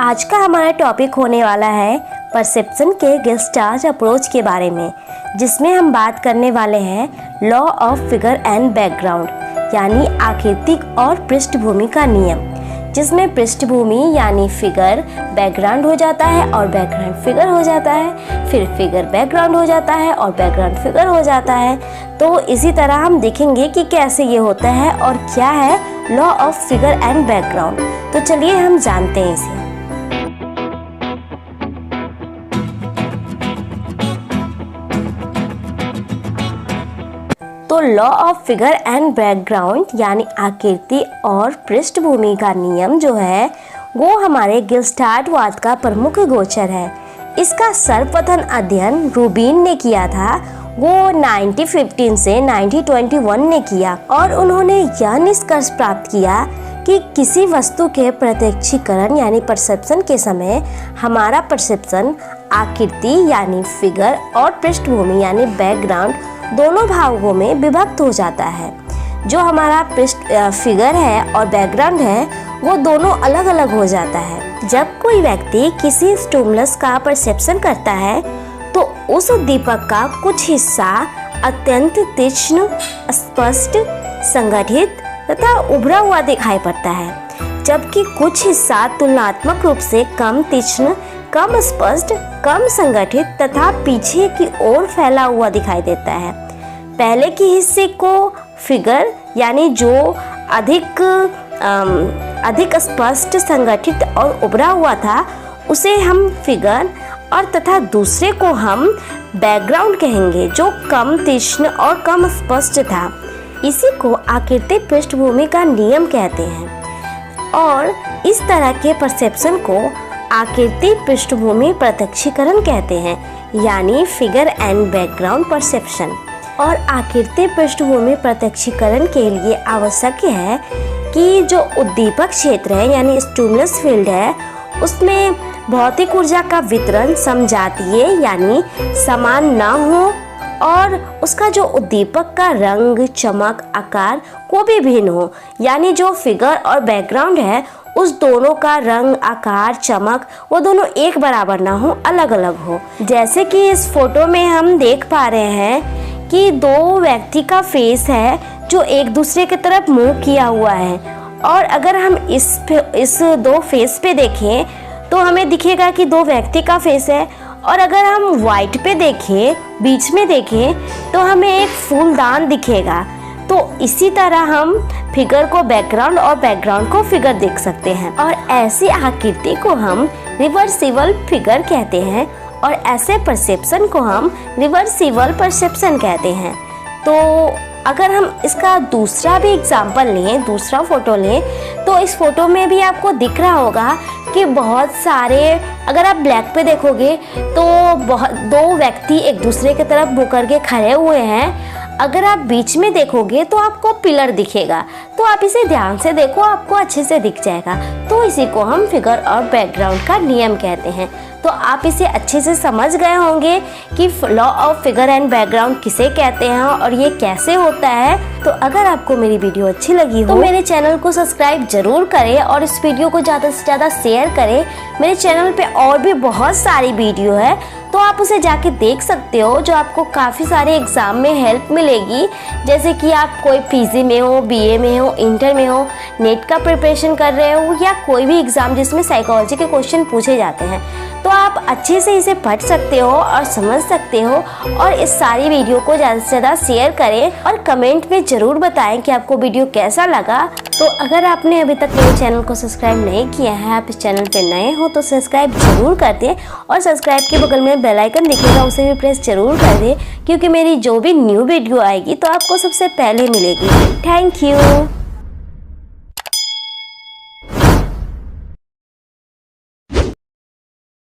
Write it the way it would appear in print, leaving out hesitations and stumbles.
आज का हमारा टॉपिक होने वाला है परसेप्शन के गेस्टाज अप्रोच के बारे में, जिसमें हम बात करने वाले हैं law of figure and background, यानी आकृतिक और पृष्ठभूमि का नियम, जिसमें पृष्ठभूमि यानी फिगर बैकग्राउंड हो जाता है और बैकग्राउंड फिगर हो जाता है, फिर फिगर बैकग्राउंड हो जाता है और बैकग्राउंड फिगर हो जाता है। तो इसी तरह हम देखेंगे कि कैसे ये होता है और क्या है law of figure and background. तो चलिए हम जानते हैं इसे। तो law of figure and background यानी आकृति और पृष्ठभूमि का नियम जो है वो हमारे गेस्टार्टवाद का प्रमुख गोचर है। इसका सर्वप्रथम अध्ययन रूबिन ने किया था, वो 1915 से 1921 ने किया और उन्होंने यह निष्कर्ष प्राप्त किया कि किसी वस्तु के प्रत्यक्षीकरण यानी परसेप्शन के समय हमारा परसेप्शन आकृति यानी फिगर और पृष्ठभूमि यानी बैकग्राउंड दोनों भागों में विभक्त हो जाता है। जो हमारा फिगर है और बैकग्राउंड है वो दोनों अलग अलग हो जाता है। जब कोई व्यक्ति किसी स्टिमुलस का परसेप्शन करता है तो उस उद्दीपक का कुछ हिस्सा अत्यंत तीक्ष्ण, स्पष्ट, संगठित तथा उभरा हुआ दिखाई पड़ता है, जबकि कुछ हिस्सा तुलनात्मक रूप से कम तीक्ष्ण, कम स्पष्ट, कम संगठित तथा पीछे की ओर फैला हुआ दिखाई देता है। पहले के हिस्से को फिगर यानी जो अधिक स्पष्ट, संगठित और उभरा हुआ था उसे हम फिगर और तथा दूसरे को हम बैकग्राउंड कहेंगे जो कम तीक्ष्ण और कम स्पष्ट था। इसी को आकृतिक पृष्ठभूमि का नियम कहते हैं और इस तरह के परसेप्शन को आकृतिक पृष्ठभूमि प्रत्यक्षीकरण कहते हैं, यानी फिगर एंड बैकग्राउंड परसेप्शन। और आकृतिक पृष्ठभूमि प्रत्यक्षीकरण के लिए आवश्यक है कि जो उद्दीपक क्षेत्र है यानी स्टिमुलस फील्ड है उसमें भौतिक ऊर्जा का वितरण समजातीय यानी समान न हो और उसका जो उद्दीपक का रंग, चमक, आकार को भी भिन्न हो, यानी जो फिगर और बैकग्राउंड है उस दोनों का रंग, आकार, चमक वो दोनों एक बराबर ना हो, अलग अलग हो। जैसे कि इस फोटो में हम देख पा रहे हैं कि दो व्यक्ति का फेस है जो एक दूसरे की तरफ मुंह किया हुआ है, और अगर हम इस दो फेस पे देखें तो हमें दिखेगा कि दो व्यक्ति का फेस है, और अगर हम व्हाइट पे देखें, बीच में देखें तो हमें एक फूलदान दिखेगा। तो इसी तरह हम फिगर को बैकग्राउंड और बैकग्राउंड को फिगर देख सकते हैं, और ऐसी आकृति को हम रिवर्सिबल फिगर कहते हैं और ऐसे परसेप्शन को हम रिवर्सिबल परसेप्शन कहते हैं। तो अगर हम इसका दूसरा भी एग्जाम्पल लें, दूसरा फोटो लें, तो इस फोटो में भी आपको दिख रहा होगा कि बहुत सारे, अगर आप ब्लैक पे देखोगे तो दो व्यक्ति एक दूसरे की तरफ मुँह करके खड़े हुए हैं। अगर आप बीच में देखोगे तो आपको पिलर दिखेगा, तो आप इसे ध्यान से देखो, आपको अच्छे से दिख जाएगा। तो इसी को हम फिगर और बैकग्राउंड का नियम कहते हैं। तो आप इसे अच्छे से समझ गए होंगे कि law of figure and background किसे कहते हैं और ये कैसे होता है। तो अगर आपको मेरी वीडियो अच्छी लगी हो तो मेरे चैनल को सब्सक्राइब जरूर करें और इस वीडियो को ज़्यादा से ज़्यादा शेयर करें। मेरे चैनल पे और भी बहुत सारी वीडियो है तो आप उसे जाके देख सकते हो, जो आपको काफ़ी सारे एग्ज़ाम में हेल्प मिलेगी। जैसे कि आप कोई पीजी में हो, बीए में हो, इंटर में हो, नेट का प्रिपरेशन कर रहे हो या कोई भी एग्ज़ाम जिसमें साइकोलॉजी के क्वेश्चन पूछे जाते हैं, तो आप अच्छे से इसे पढ़ सकते हो और समझ सकते हो। और इस सारी वीडियो को ज़्यादा से ज़्यादा शेयर करें और कमेंट में ज़रूर बताएं कि आपको वीडियो कैसा लगा। तो अगर आपने अभी तक मेरे चैनल को सब्सक्राइब नहीं किया है, आप इस चैनल पे नए हो तो सब्सक्राइब जरूर कर दें और सब्सक्राइब के बगल में बेल आइकन दिखेगा उसे भी प्रेस जरूर कर दें, क्योंकि मेरी जो भी न्यू वीडियो आएगी तो आपको सबसे पहले मिलेगी। Thank you.